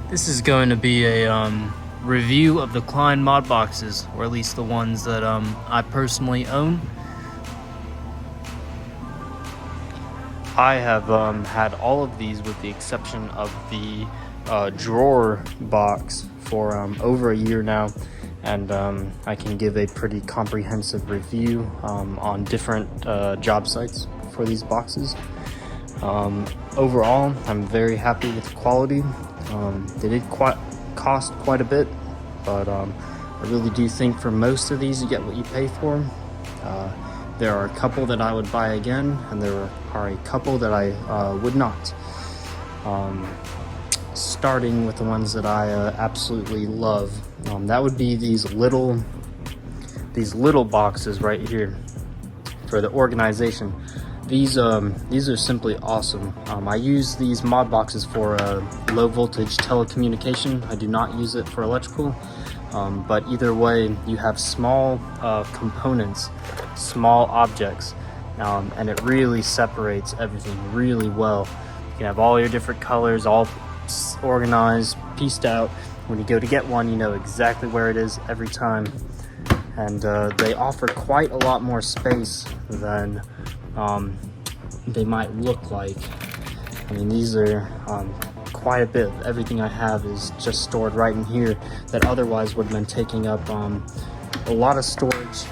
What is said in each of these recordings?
This is going to be a review of the Klein MODBOXes, or at least the ones that I personally own. I have had all of these with the exception of the drawer box for over a year now, and I can give a pretty comprehensive review on different job sites for these boxes. Overall, I'm very happy with the quality. They did cost quite a bit, but I really do think for most of these you get what you pay for. There are a couple that I would buy again, and there are a couple that I would not. Starting with the ones that I absolutely love, that would be these little boxes right here for the organization. These are simply awesome. I use these mod boxes for low voltage telecommunication. I do not use it for electrical, but either way, you have small components, small objects, and it really separates everything really well. You can have all your different colors all organized, pieced out. When you go to get one, you know exactly where it is every time, and they offer quite a lot more space than they might look like. I mean, these are quite a bit. Everything I have is just stored right in here that otherwise would have been taking up a lot of storage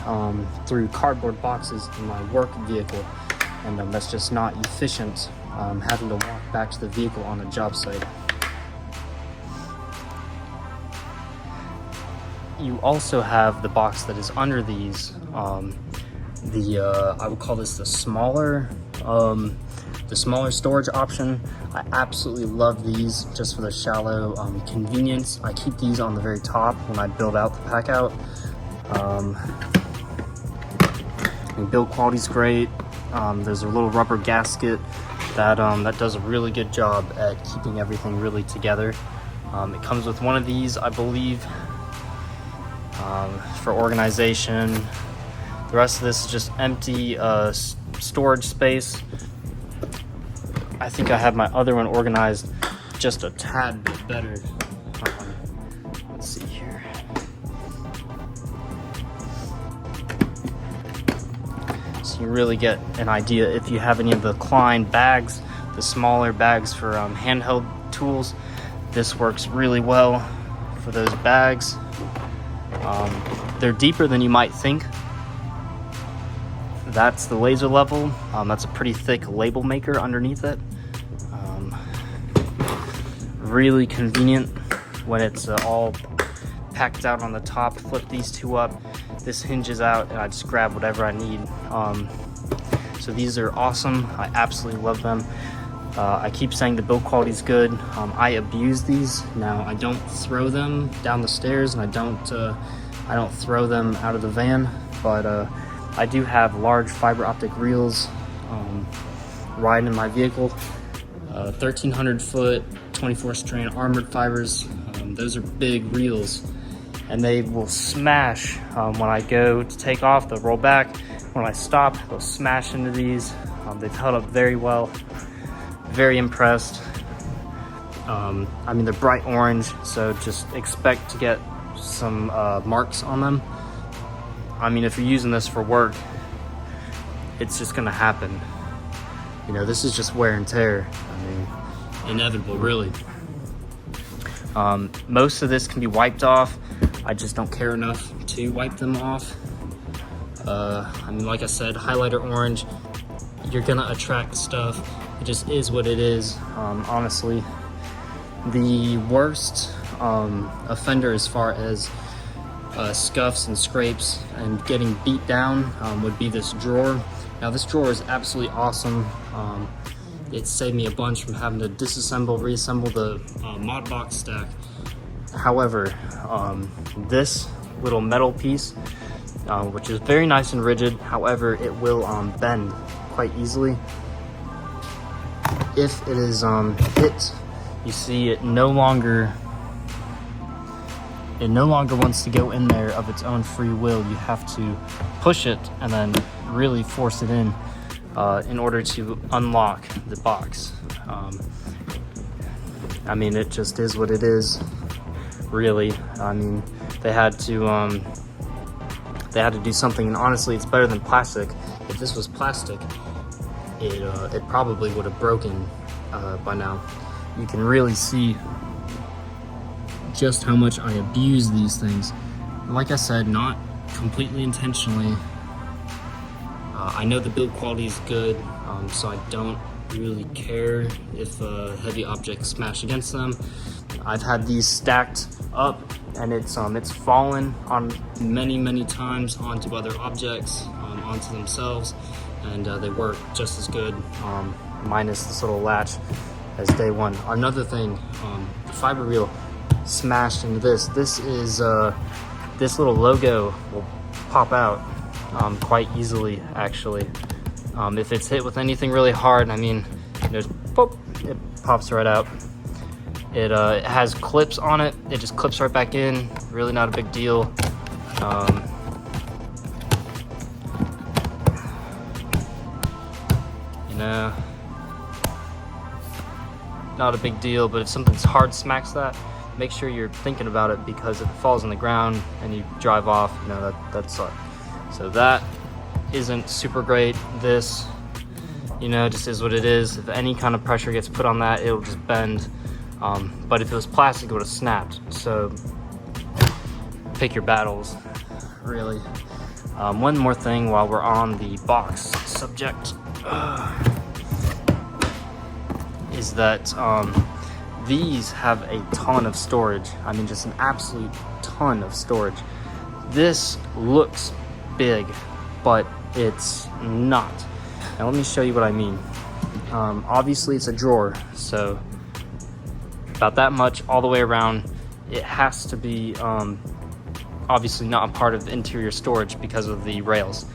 through cardboard boxes in my work vehicle, and that's just not efficient, having to walk back to the vehicle on a job site. You also have the box that is under these, I would call this the smaller storage option. I absolutely love these just for the shallow convenience. I keep these on the very top when I build out the pack out. And build quality's great. There's a little rubber gasket that does a really good job at keeping everything really together. It comes with one of these, I believe, for organization. The rest of this is just empty storage space. I think I have my other one organized just a tad bit better. Let's see here. So you really get an idea if you have any of the Klein bags, the smaller bags for handheld tools. This works really well for those bags. They're deeper than you might think. That's the laser level. That's a pretty thick label maker underneath it. Really convenient when it's all packed out on the top. Flip these two up, this hinges out, and I just grab whatever I need. So these are awesome. I absolutely love them. I keep saying the build quality is good. I abuse these. Now I don't throw them down the stairs, and I don't throw them out of the van, but I do have large fiber optic reels riding in my vehicle. 1,300 foot, 24 strand armored fibers. Those are big reels, and they will smash when I go to take off. They'll roll back. When I stop, they'll smash into these. They've held up very well. Very impressed. I mean, they're bright orange, so just expect to get some marks on them. I mean, if you're using this for work, it's just gonna happen. You know, this is just wear and tear. I mean, inevitable, really. Most of this can be wiped off. I just don't care enough to wipe them off. I mean, like I said, highlighter orange, you're gonna attract stuff. It just is what it is, honestly. The worst offender as far as scuffs and scrapes and getting beat down would be this drawer. Now this drawer is absolutely awesome. It saved me a bunch from having to disassemble, reassemble the mod box stack. However, this little metal piece, which is very nice and rigid, however, it will bend quite easily. If it is hit, you see it no longer wants to go in there of its own free will. You have to push it and then really force it in order to unlock the box. I mean, it just is what it is, really. I mean, they had to do something, and honestly, it's better than plastic. If this was plastic, it probably would have broken by now. You can really see just how much I abuse these things. Like I said, not completely intentionally. I know the build quality is good, so I don't really care if heavy objects smash against them. I've had these stacked up, and it's fallen on many times onto other objects, onto themselves, and they work just as good, minus this little latch as day one. Another thing, the fiber reel smashed into this. This is this little logo will pop out quite easily, actually. If it's hit with anything really hard, I mean, there's pop, it pops right out. It has clips on it. It just clips right back in. Really not a big deal. You know, not a big deal, but if something's hard smacks that, make sure you're thinking about it, because if it falls on the ground and you drive off, you know, that sucks. So that isn't super great. This, you know, just is what it is. If any kind of pressure gets put on that, it'll just bend. But if it was plastic, it would have snapped. So pick your battles, really. One more thing while we're on the box subject is that these have a ton of storage. I mean, just an absolute ton of storage. This looks big, but it's not. Now let me show you what I mean. Obviously it's a drawer, so about that much all the way around. It has to be obviously not a part of interior storage because of the rails,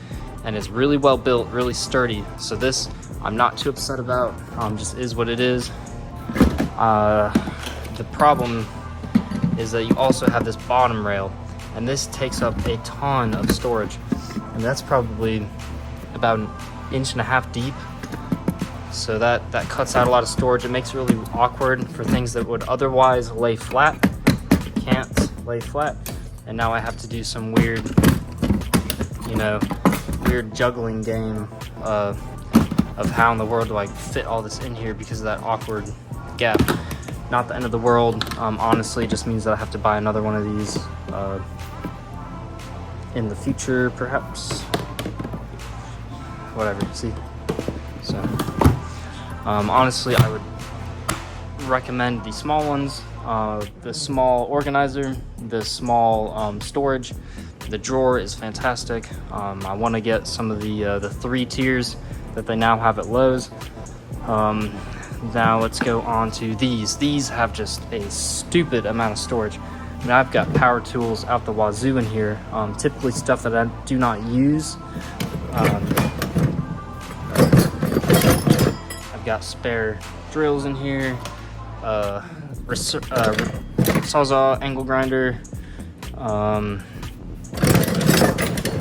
and it's really well built, really sturdy. So this I'm not too upset about. Just is what it is. The problem is that you also have this bottom rail, and this takes up a ton of storage, and that's probably about 1.5 inches deep. So that cuts out a lot of storage. It makes it really awkward for things that would otherwise lay flat. It can't lay flat, and now I have to do some weird, you know, weird juggling game of how in the world do I fit all this in here because of that awkward gap. Not the end of the world. Honestly, it just means that I have to buy another one of these in the future, perhaps. Whatever, see? So, honestly, I would recommend the small ones, the small organizer, the small storage. The drawer is fantastic. I want to get some of the 3 tiers that they now have at Lowe's. Now let's go on to these. These have just a stupid amount of storage. I mean, I've got power tools out the wazoo in here, typically stuff that I do not use. I've got spare drills in here, sawzall, angle grinder,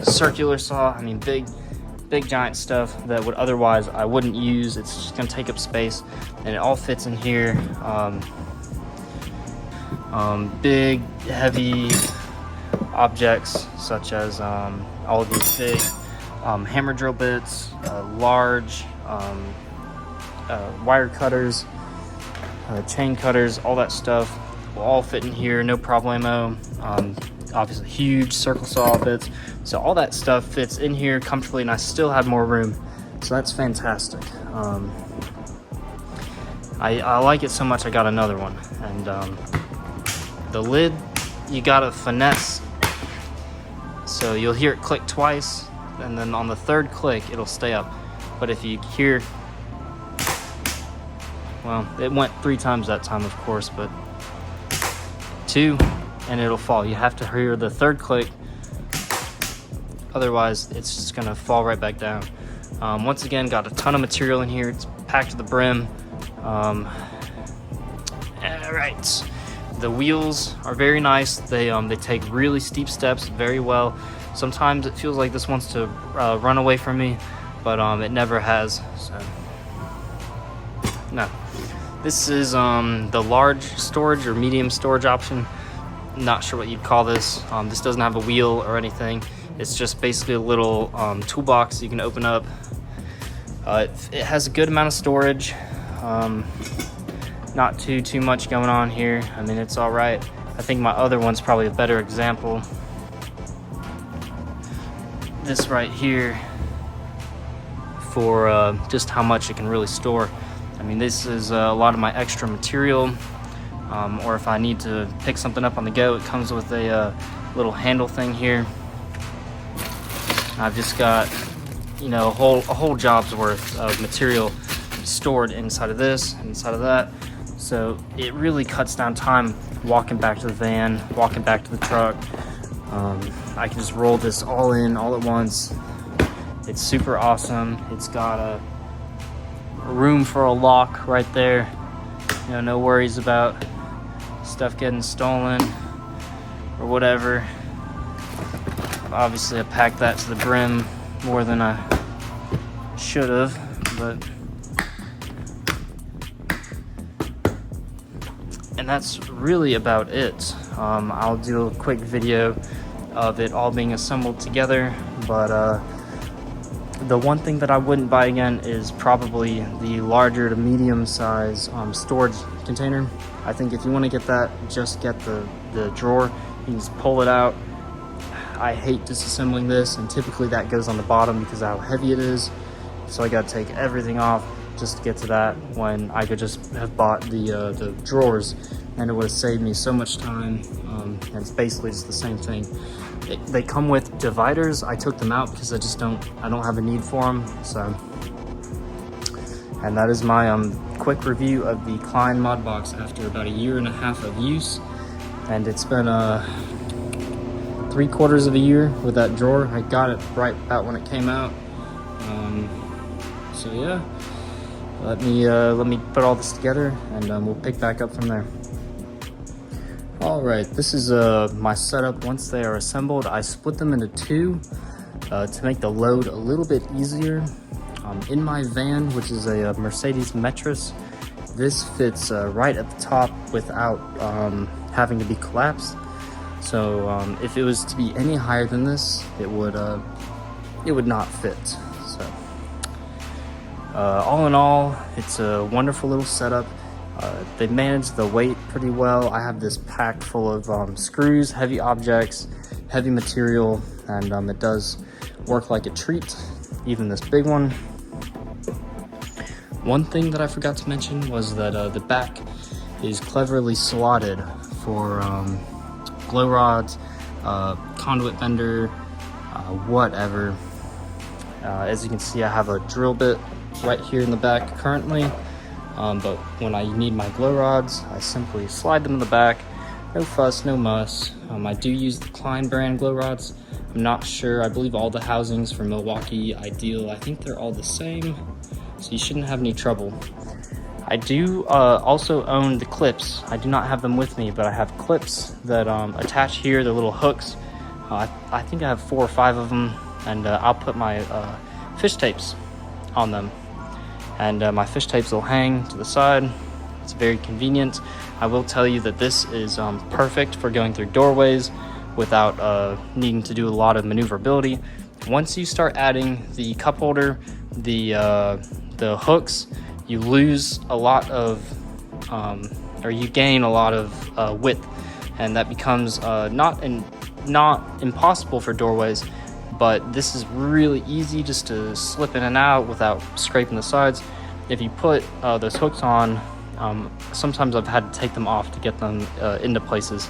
circular saw. I mean, big giant stuff that would otherwise I wouldn't use. It's just gonna take up space, and it all fits in here. Big heavy objects such as all of these big hammer drill bits, large wire cutters, chain cutters, all that stuff will all fit in here, no problemo. Obviously huge circle saw bits, so all that stuff fits in here comfortably, and I still have more room, so that's fantastic. I like it so much I got another one, and the lid you gotta finesse, so you'll hear it click twice, and then on the 3rd click it'll stay up. But if you hear, well, it went 3 times that time, of course, but 2 and it'll fall. You have to hear the 3rd click, otherwise it's just gonna fall right back down. Once again, got a ton of material in here. It's packed to the brim. All right, the wheels are very nice. They take really steep steps very well. Sometimes it feels like this wants to run away from me, but it never has. So no. This is the large storage or medium storage option. Not sure what you'd call this. This doesn't have a wheel or anything. It's just basically a little toolbox you can open up. It has a good amount of storage. Not too much going on here. I mean, it's all right. I think my other one's probably a better example. This right here for just how much it can really store. I mean, this is a lot of my extra material, or if I need to pick something up on the go, it comes with a little handle thing here. I've just got, you know, a whole job's worth of material stored inside of this, inside of that. So it really cuts down time walking back to the van, walking back to the truck. I can just roll this all in all at once. It's super awesome. It's got a room for a lock right there. You know, no worries about stuff getting stolen or whatever. Obviously I packed that to the brim more than I should have, but and that's really about it. I'll do a quick video of it all being assembled together, but the one thing that I wouldn't buy again is probably the larger to medium size storage container. I think if you want to get that, just get the drawer. You can just pull it out. I hate disassembling this, and typically that goes on the bottom because of how heavy it is. So I got to take everything off just to get to that, when I could just have bought the drawers, and it would have saved me so much time. And it's basically just the same thing. They come with dividers. I took them out because I don't have a need for them. So, and that is my quick review of the Klein MODBOX after about 1.5 years of use. And it's been 3/4 of a year with that drawer. I got it right about when it came out. So yeah, let me put all this together, and we'll pick back up from there. All right, this is my setup. Once they are assembled, I split them into two to make the load a little bit easier. In my van, which is a Mercedes Metris, this fits right at the top without having to be collapsed. So if it was to be any higher than this, it would not fit. So all in all, it's a wonderful little setup. They managed the weight pretty well. I have this pack full of screws, heavy objects, heavy material, and it does work like a treat, even this big one. One thing that I forgot to mention was that the back is cleverly slotted for glow rods, conduit bender, whatever. As you can see, I have a drill bit right here in the back currently. But when I need my glow rods, I simply slide them in the back. No fuss, no muss. I do use the Klein brand glow rods. I'm not sure. I believe all the housings from Milwaukee, Ideal, I think they're all the same. So you shouldn't have any trouble. I do also own the clips. I do not have them with me, but I have clips that attach here. They're little hooks. I think I have 4 or 5 of them, and I'll put my fish tapes on them. And my fish tapes will hang to the side. It's very convenient. I will tell you that this is perfect for going through doorways without needing to do a lot of maneuverability. Once you start adding the cup holder, the hooks, you lose a lot of, or you gain a lot of width, and that becomes not impossible for doorways. But this is really easy just to slip in and out without scraping the sides. If you put those hooks on, sometimes I've had to take them off to get them into places.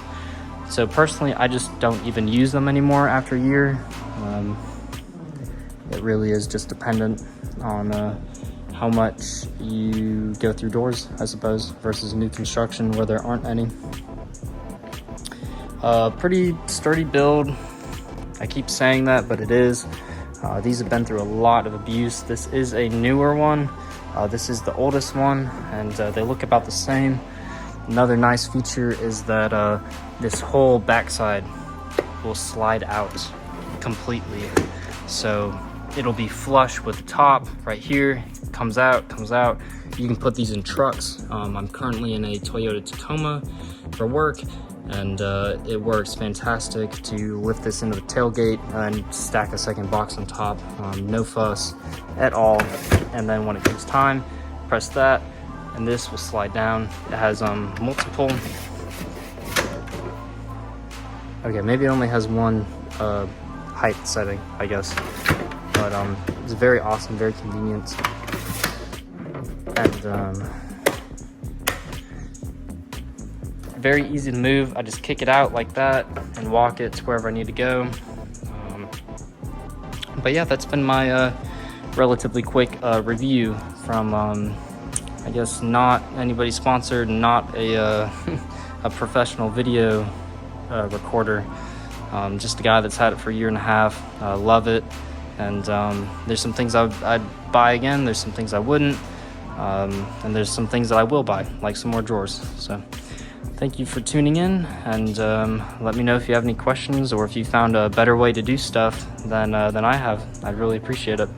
So personally, I just don't even use them anymore after a year. It really is just dependent on how much you go through doors, I suppose, versus new construction where there aren't any. Pretty sturdy build. I keep saying that, but it is. These have been through a lot of abuse. This is a newer one. This is the oldest one, and they look about the same. Another nice feature is that this whole backside will slide out completely. So it'll be flush with the top right here. comes out. You can put these in trucks. I'm currently in a Toyota Tacoma for work, and it works fantastic to lift this into the tailgate and stack a second box on top. No fuss at all. And then when it comes time, press that, and this will slide down. It has multiple. Okay, maybe it only has one height setting, I guess, but it's very awesome, very convenient, and very easy to move. I just kick it out like that and walk it to wherever I need to go. But yeah, that's been my relatively quick review from I guess not anybody sponsored, not a a professional video recorder, just a guy that's had it for a year and a half. Love it, and there's some things I'd buy again, there's some things I wouldn't, and there's some things that I will buy, like some more drawers. So thank you for tuning in, and let me know if you have any questions or if you found a better way to do stuff than I have. I'd really appreciate it.